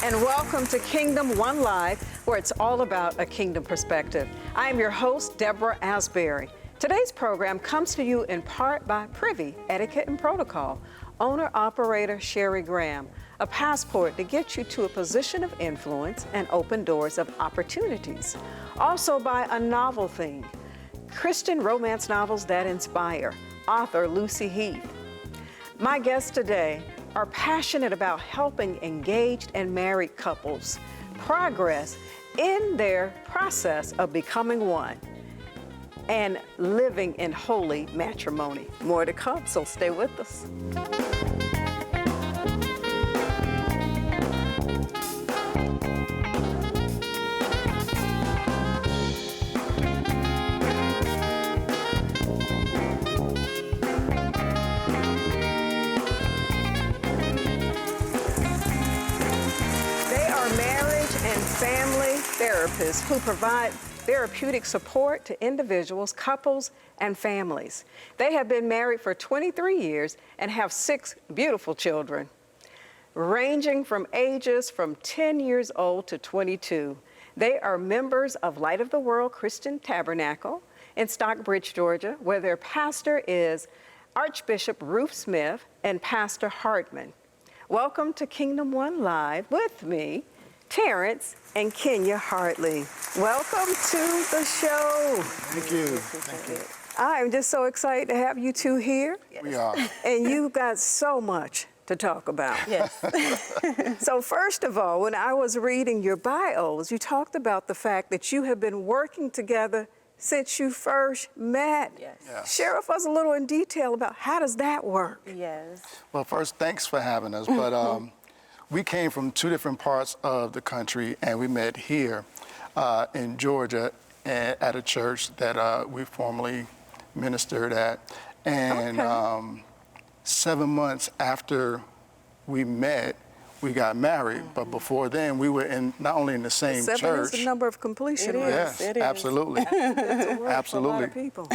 and welcome to Kingdom One Live, where it's all about a kingdom perspective. I am your host, Deborah Asbury. Today's program comes to you in part by Privy Etiquette and Protocol, owner-operator Sherry Graham, a passport to get you to a position of influence and open doors of opportunities. Also by A Novel Thing, Christian romance novels that inspire, author Lucy Heath. My guests today are passionate about helping engaged and married couples progress in their process of becoming one and living in holy matrimony. More to come, so stay with us. Therapists who provide therapeutic support to individuals, couples, and families. They have been married for 23 years and have 6 beautiful children, ranging from ages from 10 years old to 22. They are members of Light of the World Christian Tabernacle in Stockbridge, Georgia, where their pastor is Archbishop Ruth Smith and Pastor Hardman. Welcome to Kingdom One Live with me, Terence and Keynia Hardley. Welcome to the show. Thank you. Thank you. I'm just so excited to have you two here. We are. And you've got so much to talk about. Yes. So first of all, when I was reading your bios, you talked about the fact that you have been working together since you first met. Yes. Share with us a little in detail about how does that work? Yes. Well, first, thanks for having us. But we came from 2 different parts of the country, and we met here in Georgia at a church that we formerly ministered at. And 7 months after we met, we got married. But before then, we were not only in the same 7 church. is the number of completion. It is. Yes, It is. absolutely. That's a word Absolutely. for a lot of people.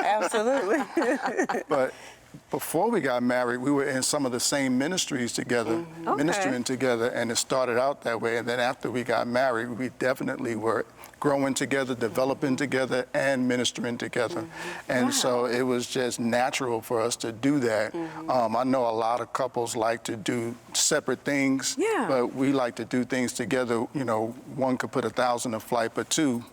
Absolutely. But before we got married, we were in some of the same ministries together, ministering together, and it started out that way. And then after we got married, we definitely were growing together, developing together, and ministering together. And so it was just natural for us to do that. I know a lot of couples like to do separate things, but we like to do things together. You know, one could put 1,000 a flight, but 2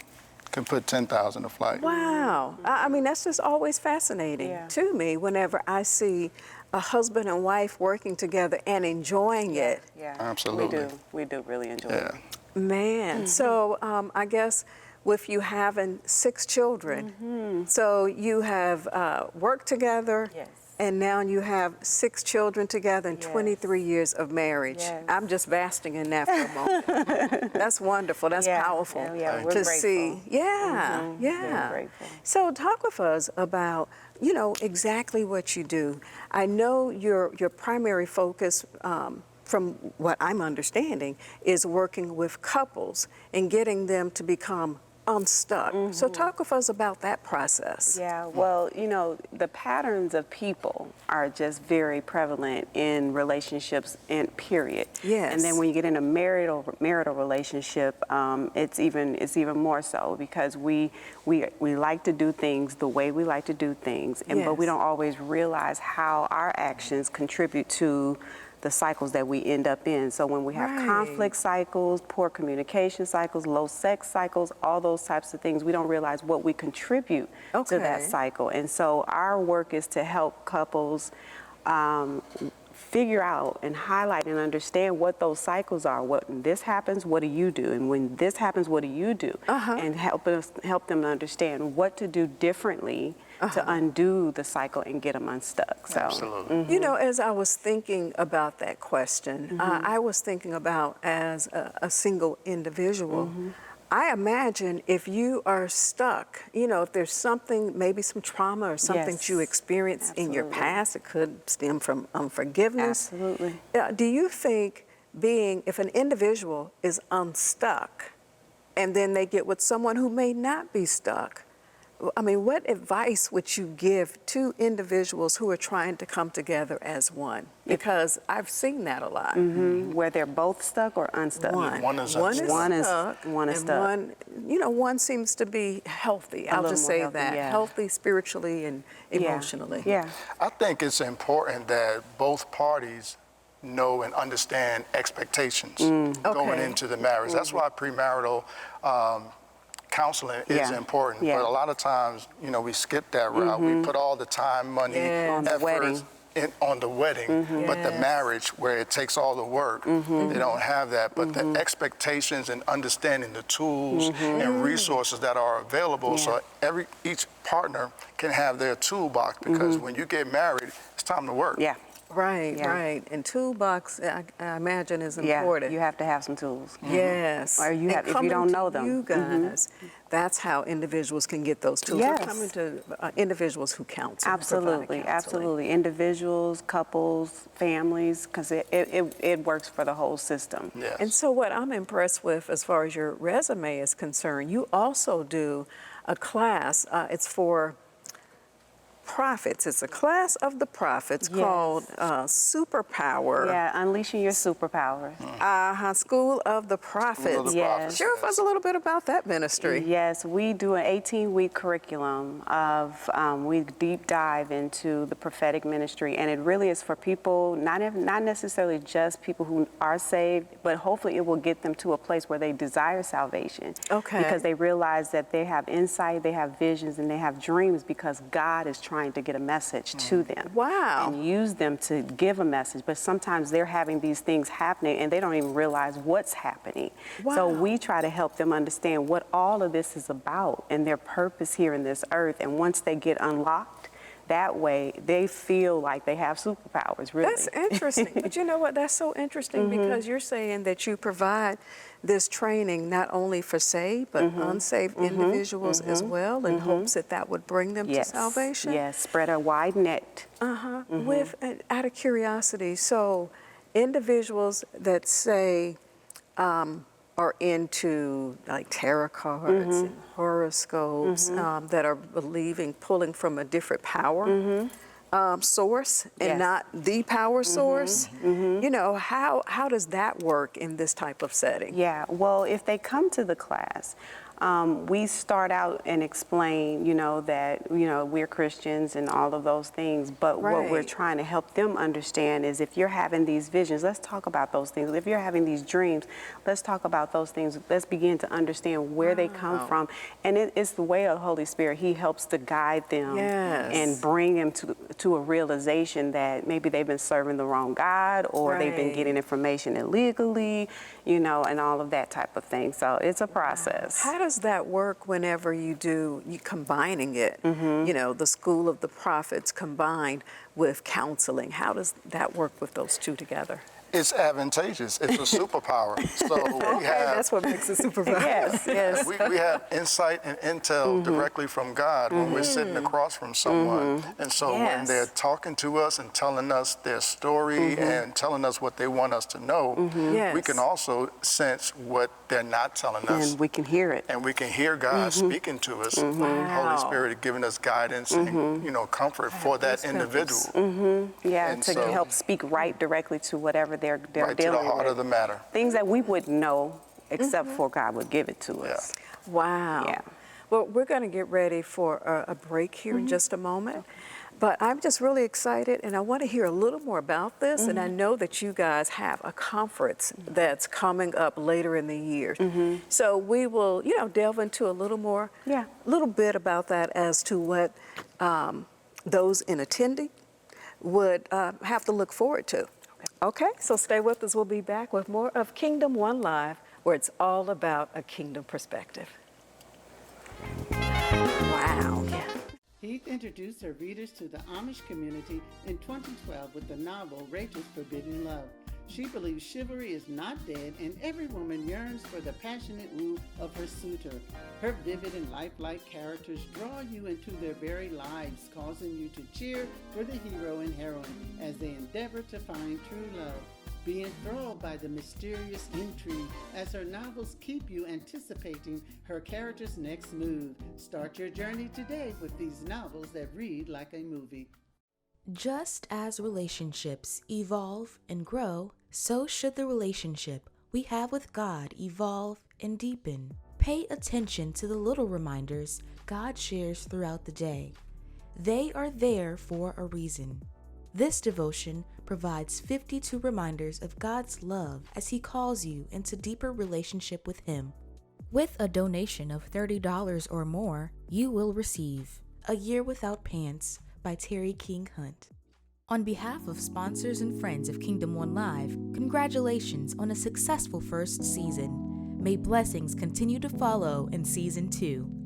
can put 10,000 a flight. Wow. I mean, that's just always fascinating to me whenever I see a husband and wife working together and enjoying it. Yeah. Absolutely. We do really enjoy it. Man, so I guess with you having 6 children, so you have worked together. Yes. And now you have 6 children together and 23 years of marriage. Yes. I'm just basking in that for a moment. That's wonderful. That's powerful Yeah, we're to grateful. see. Yeah, Very grateful. So talk with us about, you know, exactly what you do. I know your primary focus, from what I'm understanding, is working with couples and getting them to become unstuck. So talk with us about that process. Yeah, well, you know, the patterns of people are just very prevalent in relationships, and period. Yes. And then when you get in a marital relationship, it's even more so, because we like to do things the way we like to do things, but we don't always realize how our actions contribute to the cycles that we end up in. So when we have conflict cycles, poor communication cycles, low sex cycles, all those types of things, we don't realize what we contribute to that cycle. And so our work is to help couples figure out and highlight and understand what those cycles are. When this happens, what do you do? And when this happens, what do you do? And help them understand what to do differently to undo the cycle and get them unstuck. So, Absolutely. You know, as I was thinking about that question, I was thinking about as a single individual, I imagine if you are stuck, you know, if there's something, maybe some trauma or something that you experienced in your past, it could stem from unforgiveness. Absolutely. Do you think if an individual is unstuck and then they get with someone who may not be stuck, I mean, what advice would you give to individuals who are trying to come together as one? Because I've seen that a lot. Where they're both stuck or unstuck. One is One is unstuck. One is and stuck. one, one seems to be healthy. I'll little just more say healthy, that. yeah. Healthy spiritually and emotionally. Yeah. I think it's important that both parties know and understand expectations going Okay. into the marriage. That's why premarital counseling is Yeah. important. Yeah. But a lot of times, we skip that route. We put all the time, money, Yes. On the efforts wedding. on the wedding, but the Yes. marriage, where it takes all the work, they don't have that. But the expectations and understanding the tools and resources that are available, so each partner can have their toolbox. Because when you get married, it's time to work. Yeah. Right, Yeah. right. And toolbox, I imagine, is Yeah. important. You have to have some tools. Yes. Or you And have- if you coming don't to know them. you guys, that's how individuals can get those tools. They're Yes. coming to individuals who counsel. Absolutely, provide counseling. absolutely. Individuals, couples, families, because it works for the whole system. Yes. And so what I'm impressed with as far as your resume is concerned, you also do a class, it's for prophets. It's a class of the prophets Yes. called Superpower. Yeah, unleashing your superpowers. School of the Prophets. School of the Yes. Prophets, Share with yes. us a little bit about that ministry. Yes, we do an 18-week curriculum of, we deep dive into the prophetic ministry, and it really is for people, not necessarily just people who are saved, but hopefully it will get them to a place where they desire salvation. Okay. Because they realize that they have insight, they have visions, and they have dreams because God is trying to get a message to them. Wow. And use them to give a message, but sometimes they're having these things happening and they don't even realize what's happening. So Wow. we try to help them understand what all of this is about and their purpose here in this earth. And once they get unlocked, that way they feel like they have superpowers, really. That's interesting. But you know what? That's so interesting because you're saying that you provide this training not only for saved but unsaved individuals as well, in hopes that that would bring them Yes. to salvation. Yes, spread a wide net. With out of curiosity, so individuals that say are into like tarot cards and horoscopes, that are pulling from a different power source and Yes. not the power source. You know, how does that work in this type of setting? Yeah, well, if they come to the class, we start out and explain, that, we're Christians and all of those things. But what we're Right. trying to help them understand is if you're having these visions, let's talk about those things. If you're having these dreams, let's talk about those things. Let's begin to understand where they come from. And it's the way of the Holy Spirit. He helps to guide them Yes. and bring them to a realization that maybe they've been serving the wrong God or they've been Right. getting information illegally, and all of that type of thing. So it's a process. How does that work whenever you combining it? The School of the Prophets combined with counseling. How does that work with those two together? It's advantageous. It's a superpower. So we have That's what makes it superpower. Yes. we have insight and intel directly from God when we're sitting across from someone. And so when Yes. they're talking to us and telling us their story and telling us what they want us to know, Yes. we can also sense what they're not telling us. And we can hear it. And we can hear God speaking to us. The Wow. Holy Spirit giving us guidance and comfort for that those individual. Yeah, And to so- help speak right directly to whatever they're Right to the dealing heart with. of the matter. Things that we wouldn't know except for God would give it to us. Wow. Yeah. Well, we're going to get ready for a break here in just a moment. But I'm just really excited, and I want to hear a little more about this. And I know that you guys have a conference that's coming up later in the year. So we will, delve into a little more, little bit about that as to what those in attending would have to look forward to. Okay, so stay with us. We'll be back with more of Kingdom One Live, where it's all about a kingdom perspective. Wow. Heath introduced her readers to the Amish community in 2012 with the novel Rachel's Forbidden Love. She believes chivalry is not dead and every woman yearns for the passionate woo of her suitor. Her vivid and lifelike characters draw you into their very lives, causing you to cheer for the hero and heroine as they endeavor to find true love. Be enthralled by the mysterious intrigue as her novels keep you anticipating her character's next move. Start your journey today with these novels that read like a movie. Just as relationships evolve and grow, so should the relationship we have with God evolve and deepen. Pay attention to the little reminders God shares throughout the day. They are there for a reason. This devotion provides 52 reminders of God's love as He calls you into deeper relationship with Him. With a donation of $30 or more, you will receive A Year Without Pants by Terry King Hunt. On behalf of sponsors and friends of Kingdom One Live, congratulations on a successful first season. May blessings continue to follow in Season 2.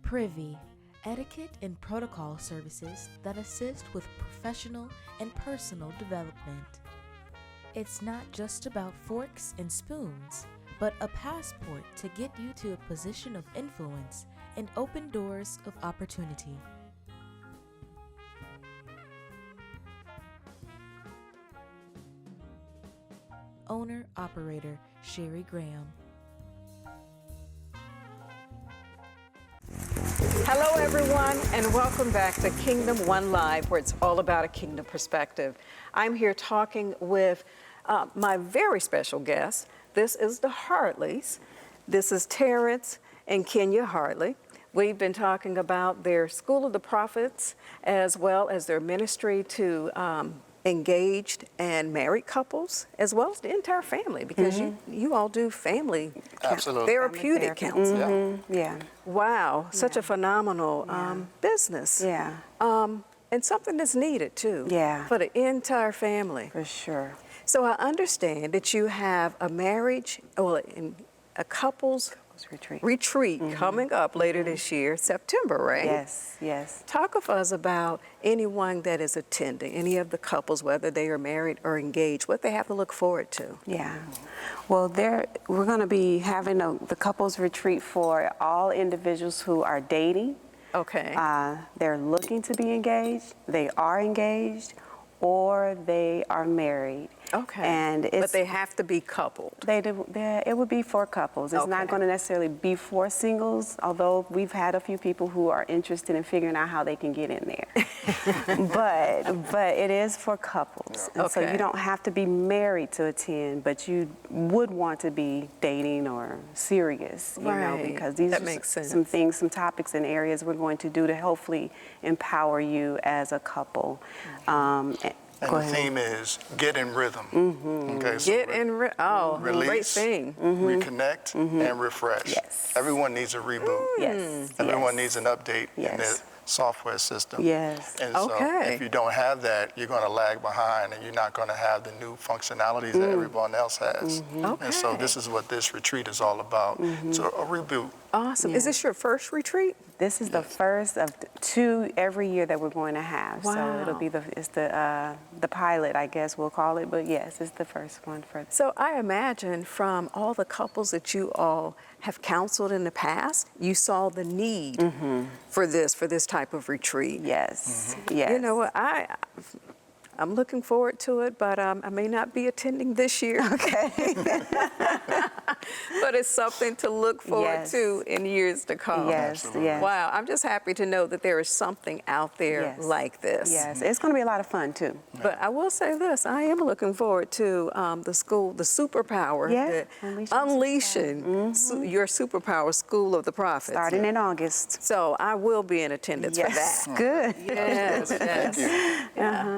Privy, etiquette and protocol services that assist with professional and personal development. It's not just about forks and spoons, but a passport to get you to a position of influence and open doors of opportunity. Owner-Operator Sherry Graham. Hello, everyone, and welcome back to Kingdom One Live, where it's all about a kingdom perspective. I'm here talking with my very special guest. This is the Hardleys. This is Terence and Keynia Hardley. We've been talking about their School of the Prophets, as well as their ministry to engaged and married couples, as well as the entire family, because you all do family therapeutic counseling. Yeah. Wow, such a phenomenal business. Yeah. And something that's needed too. Yeah. For the entire family. For sure. So I understand that you have a marriage, a couples retreat coming up later this year, September, right? Yes, yes. Talk with us about anyone that is attending, any of the couples, whether they are married or engaged, what they have to look forward to. Yeah. Well, we're going to be having the couples retreat for all individuals who are dating. Okay. They're looking to be engaged, they are engaged, or they are married. Okay. But they have to be coupled. It would be for couples. It's not going to necessarily be for singles, although we've had a few people who are interested in figuring out how they can get in there. but it is for couples. And so you don't have to be married to attend, but you would want to be dating or serious, you know, because these are some things, some topics and areas we're going to do to hopefully empower you as a couple. And the theme is get in rhythm. Okay, so Get in rhythm. Oh, release, great thing. reconnect, and refresh. Yes. Everyone needs a reboot. Yes. Everyone needs an update in their Yes. software system. Yes. And so if you don't have that, you're going to lag behind and you're not going to have the new functionalities that everyone else has. And so this is what this retreat is all about. So a reboot. Awesome. Is this your first retreat? This is the first of 2 every year that we're going to have. Wow. So it'll be the pilot, I guess we'll call it. But yes, it's the first one for. So I imagine from all the couples that you all have counseled in the past, you saw the need for this type of retreat. Yes. Yes. You know what? I'm looking forward to it, but I may not be attending this year. Okay. But it's something to look forward to in years to come. Yes, yes. Wow, I'm just happy to know that there is something out there like this. Yes, it's going to be a lot of fun too. But I will say this, I am looking forward to the school, the superpower, unleashing your superpower School of the Prophets. Starting in August. So I will be in attendance for that. Good. Yes, yes.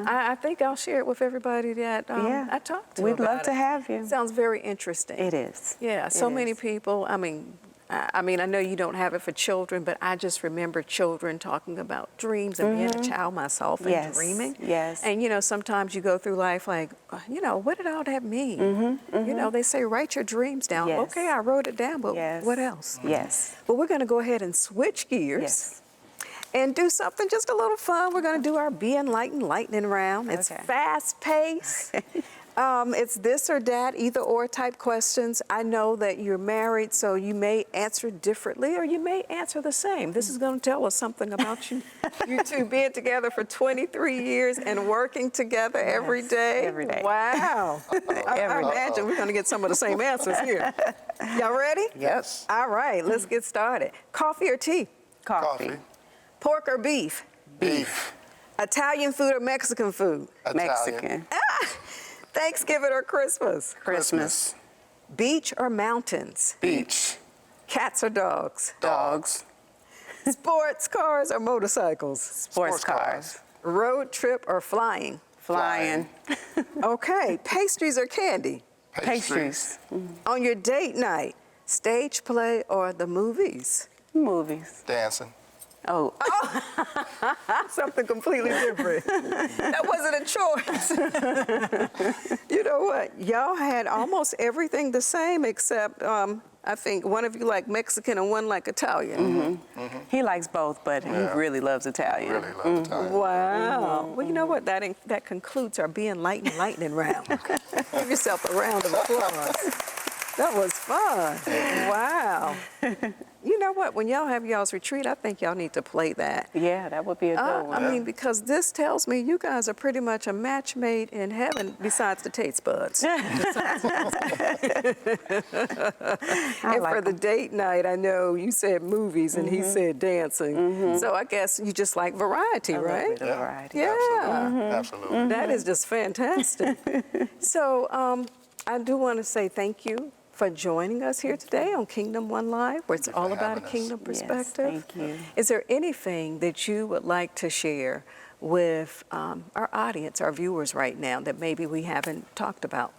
I think I'll share it with everybody that I talked to. We'd love to have you. Sounds very interesting. It is. Yeah, so many people, I mean, I mean, I know you don't have it for children, but I just remember children talking about dreams and being a child myself and Yes, dreaming. yes. And, you know, sometimes you go through life like, you know, what did all that mean? You know, they say, write your dreams down. Yes. Okay, I wrote it down, but Yes. what else? Yes. Well, we're going to go ahead and switch gears. Yes. And do something just a little fun. We're going to do our Be Enlightened lightning round. It's Okay. fast paced. It's this or that, either or type questions. I know that you're married, so you may answer differently or you may answer the same. This is going to tell us something about you. You two being together for 23 years and working together every day. every day. Wow. I imagine we're going to get some of the same answers here. Y'all ready? Yes. All right, let's get started. Coffee or tea? Coffee. Pork or beef? Beef. Italian food or Mexican food? Italian. Mexican. Thanksgiving or Christmas? Christmas. Beach or mountains? Beach. Cats or dogs? Dogs. Sports cars or motorcycles? Sports cars. Road trip or flying? Flying. Okay, pastries or candy? Pastries. On your date night, stage play or the movies? Movies. Dancing. Oh. Something completely different. That wasn't a choice. You know what? Y'all had almost everything the same except I think one of you like Mexican and one like Italian. He likes both, but he really loves Italian. Really love Italian. Wow. Well, you know what? That concludes our Be Enlightened lightning round. Give yourself a round of applause. That was fun. Wow. You know what? When y'all have y'all's retreat, I think y'all need to play that. Yeah, that would be a good one. I mean, because this tells me you guys are pretty much a match made in heaven besides the taste buds. And for the date night, I know you said movies and he said dancing. So I guess you just like variety, right? Bit of variety. Yeah. Absolutely. That is just fantastic. So I do want to say thank you for joining us here today on Kingdom One Live, where it's all about a having us. kingdom Yes, perspective. thank you. Is there anything that you would like to share with our audience, our viewers right now, that maybe we haven't talked about?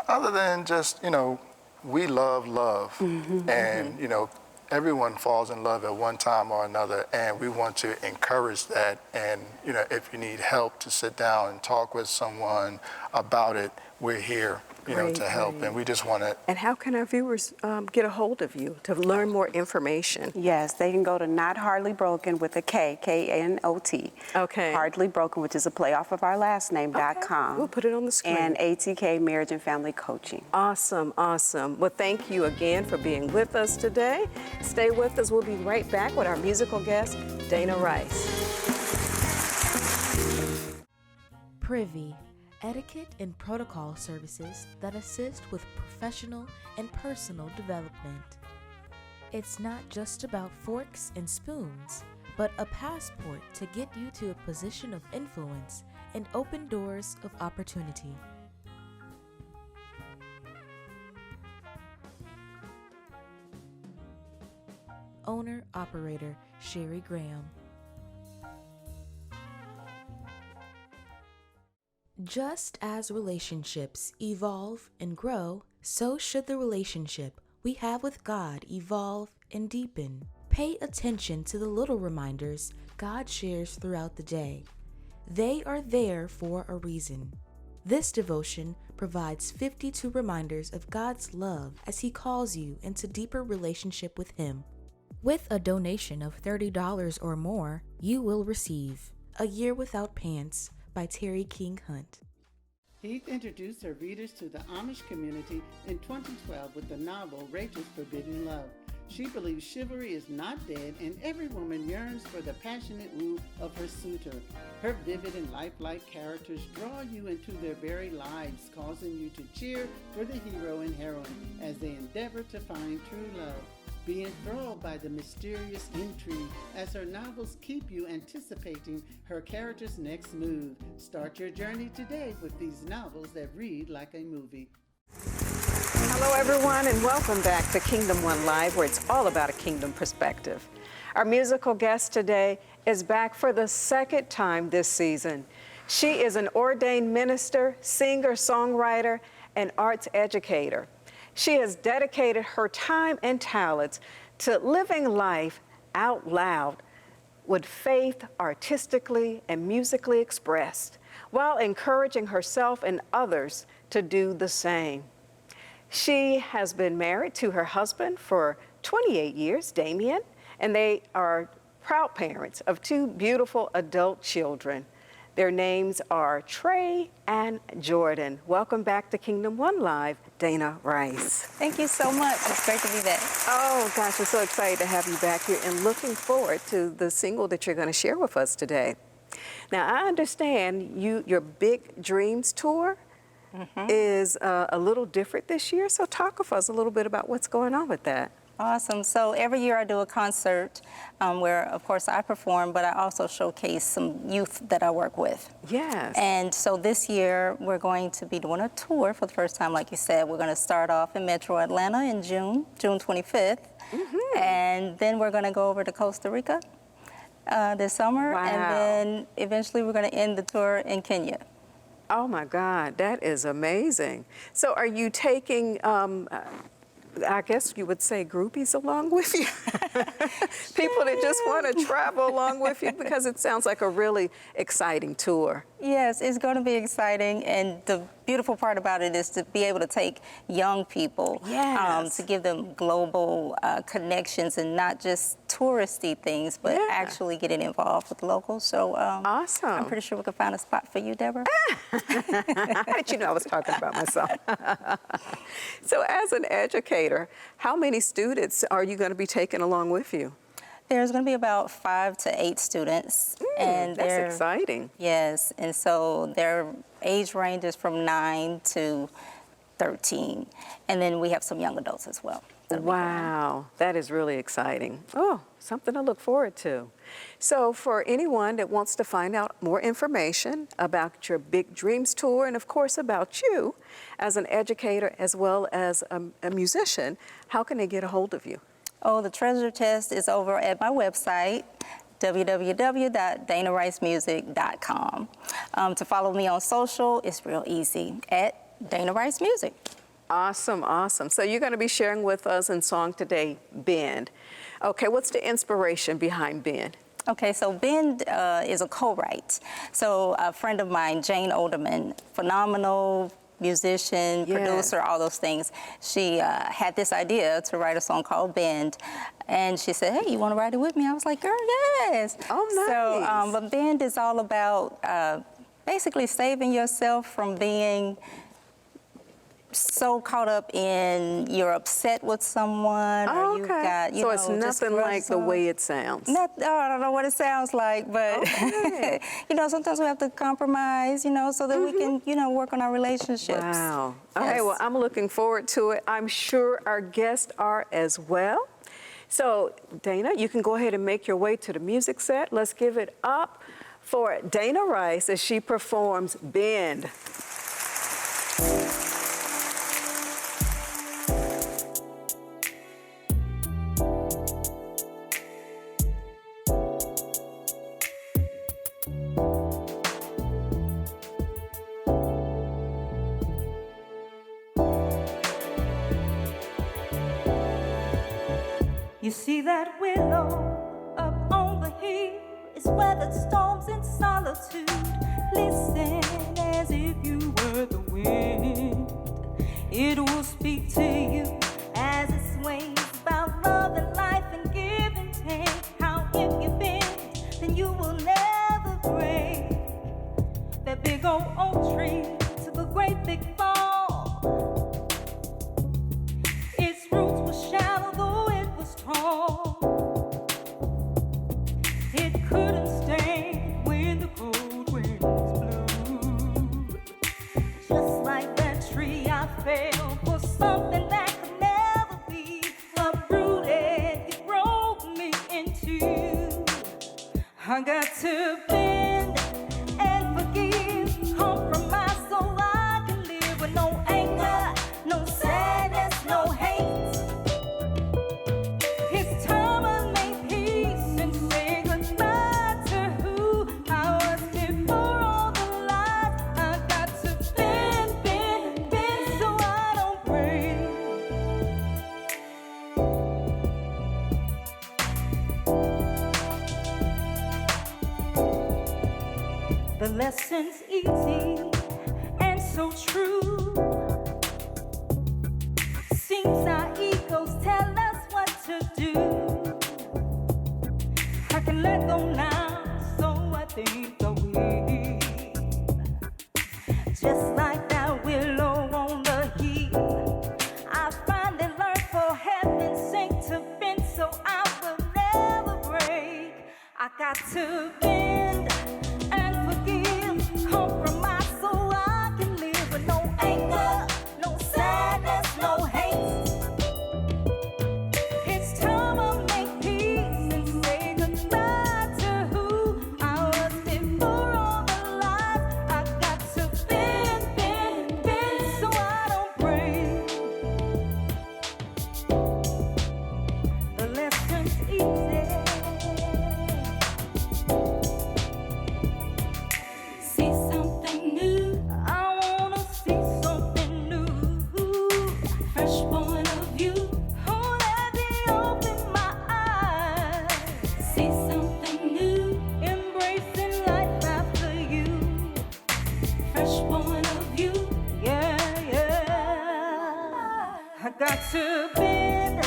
Other than just, you know, we love love. And, you know, everyone falls in love at one time or another, and we want to encourage that. And, you know, if you need help to sit down and talk with someone about it, we're here, you know, to help. And we just want to. And how can our viewers get a hold of you to learn more information? Yes, they can go to Not Hardly Broken with a K, K-N-O-T. Okay. Hardly Broken, which is a play off of our last name, .com. We'll put it on the screen. And ATK Marriage and Family Coaching. Awesome, awesome. Well, thank you again for being with us today. Stay with us. We'll be right back with our musical guest, Dana Rice. Privy, etiquette and protocol services that assist with professional and personal development. It's not just about forks and spoons, but a passport to get you to a position of influence and open doors of opportunity. Owner-operator Sherry Graham. Just as relationships evolve and grow, so should the relationship we have with God evolve and deepen. Pay attention to the little reminders God shares throughout the day. They are there for a reason. This devotion provides 52 reminders of God's love as He calls you into deeper relationship with Him. With a donation of $30 or more, you will receive A Year Without Pants by Terry King Hunt. Heath introduced her readers to the Amish community in 2012 with the novel Rachel's Forbidden Love. She believes chivalry is not dead and every woman yearns for the passionate woo of her suitor. Her vivid and lifelike characters draw you into their very lives, causing you to cheer for the hero and heroine as they endeavor to find true love. Be enthralled by the mysterious intrigue as her novels keep you anticipating her character's next move. Start your journey today with these novels that read like a movie. Hello, everyone, and welcome back to Kingdom One Live, where it's all about a kingdom perspective. Our musical guest today is back for the second time this season. She is an ordained minister, singer, songwriter, and arts educator. She has dedicated her time and talents to living life out loud with faith artistically and musically expressed, while encouraging herself and others to do the same. She has been married to her husband for 28 years, Damien, and they are proud parents of 2 beautiful adult children. Their names are Trey and Jordan. Welcome back to Kingdom One Live, Dana Rice. Thank you so much. It's great to be back. Oh gosh, we're so excited to have you back here and looking forward to the single that you're going to share with us today. Now, I understand your Big Dreams tour is a little different this year, so talk with us a little bit about what's going on with that. Awesome. So every year I do a concert where, of course, I perform, but I also showcase some youth that I work with. Yes. And so this year we're going to be doing a tour for the first time, like you said. We're going to start off in Metro Atlanta in June 25th. And then we're going to go over to Costa Rica this summer. Wow. And then eventually we're going to end the tour in Kenya. Oh my God, that is amazing. So are you taking, I guess you would say, groupies along with you? People that just want to travel along with you, because it sounds like a really exciting tour. Yes, it's going to be exciting, and the beautiful part about it is to be able to take young people, Yes. to give them global connections and not just touristy things, but Yeah. actually getting involved with locals. So Awesome. I'm pretty sure we can find a spot for you, Deborah. How did you know I was talking about myself? So as an educator, how many students are you going to be taking along with you? There's going to be about 5 to 8 students. And That's they're- exciting. Yes, and so their age range is from 9 to 13. And then we have some young adults as well. Wow, that is really exciting. Oh, something to look forward to. So for anyone that wants to find out more information about your Big Dreams tour, and of course about you as an educator as well as a musician, how can they get a hold of you? Oh, the treasure chest is over at my website, www.danaricemusic.com. To follow me on social, it's real easy, at Dana Rice Music. Awesome, awesome. So you're going to be sharing with us in song today, Bend. Okay, what's the inspiration behind Bend? Okay, so Bend is a co-write. So a friend of mine, Jane Olderman, phenomenal musician, Yeah. producer, all those things. She had this idea to write a song called Bend. And she said, hey, you want to write it with me? I was like, girl, yes. Oh, nice. So, but Bend is all about basically saving yourself from being so caught up in you're upset with someone, Oh, or you've okay. got, So it's just nothing grudge like the someone. way it sounds. I don't know what it sounds like, but Okay. sometimes we have to compromise, so that we can, work on our relationships. Wow. Okay, Yes. well, I'm looking forward to it. I'm sure our guests are as well. So, Dana, you can go ahead and make your way to the music set. Let's give it up for Dana Rice as she performs Bend. You see that willow up on the hill is weathered storms in solitude. Listen as if you were the wind. It will speak to you as it sways about love and life and give and take. How if you bend, then you will never break. That big old tree took a great big fall. Its roots were shallow though it was tall. It couldn't stand when the cold winds blew. Just like that tree, I fell for something that could never be. Uprooted, it broke me in two. I got to bend and forgive, compromise so I can live with no anger, no sadness, no hate. It's time I make peace and say goodbye to who I was before all the lies. I got to bend, bend, bend so I don't break. The lesson's easy and so true. Seems our egos tell us what to do. I can let go now, so I think I will. Just like that willow on the hill, I finally learned for heaven's sake to bend so I will never break. I got to bend and forgive, compromise so I can live with no anger, no sadness, no hate. It's time I make peace and say goodbye to who I was before all the lies. I got to bend so I don't break. The lesson's easy. See something new. I wanna see something new. Fresh point of view. Oh, let me open my eyes. See something new. Embracing life after you. Fresh point of view. Yeah, yeah. I got to bend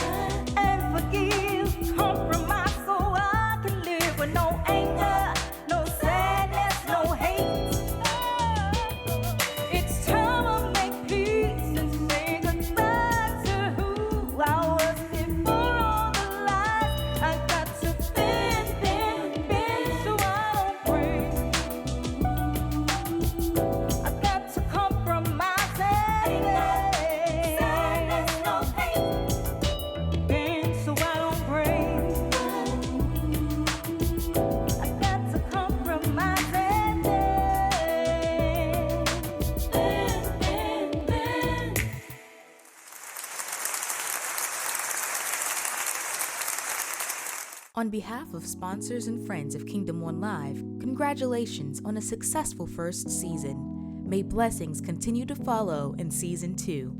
and forgive, compromise so I can live with no anger, no sadness, no hate. It's time I make peace and say goodbye to who I was before all the lies. I got to bend so I don't break. I got to compromise sadness, no hate. Bend so I don't break. I got to compromise bend. On behalf of sponsors and friends of Kingdom One Live, congratulations on a successful first season. May blessings continue to follow in season 2.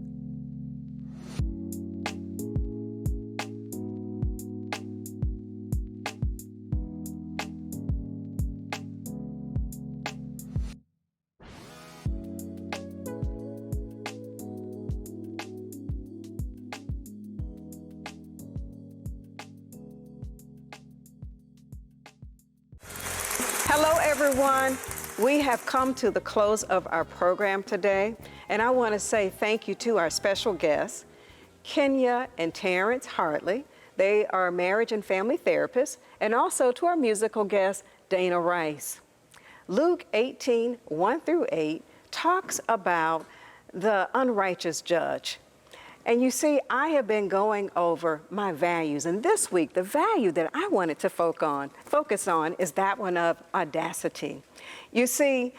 Hello, everyone. We have come to the close of our program today, and I want to say thank you to our special guests, Keynia and Terence Hardley. They are marriage and family therapists, and also to our musical guest, Dana Rice. Luke 18:1-8 talks about the unrighteous judge. And you see, I have been going over my values, and this week, the value that I wanted to focus on is that one of audacity. You see,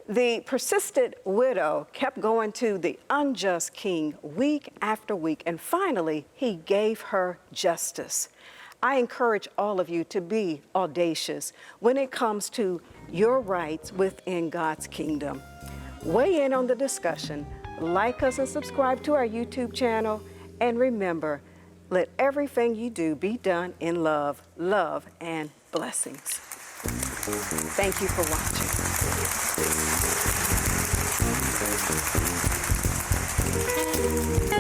the persistent widow kept going to the unjust king week after week, and finally, he gave her justice. I encourage all of you to be audacious when it comes to your rights within God's kingdom. Weigh in on the discussion. Like us and subscribe to our YouTube channel. And remember, let everything you do be done in love, and blessings. Thank you for watching.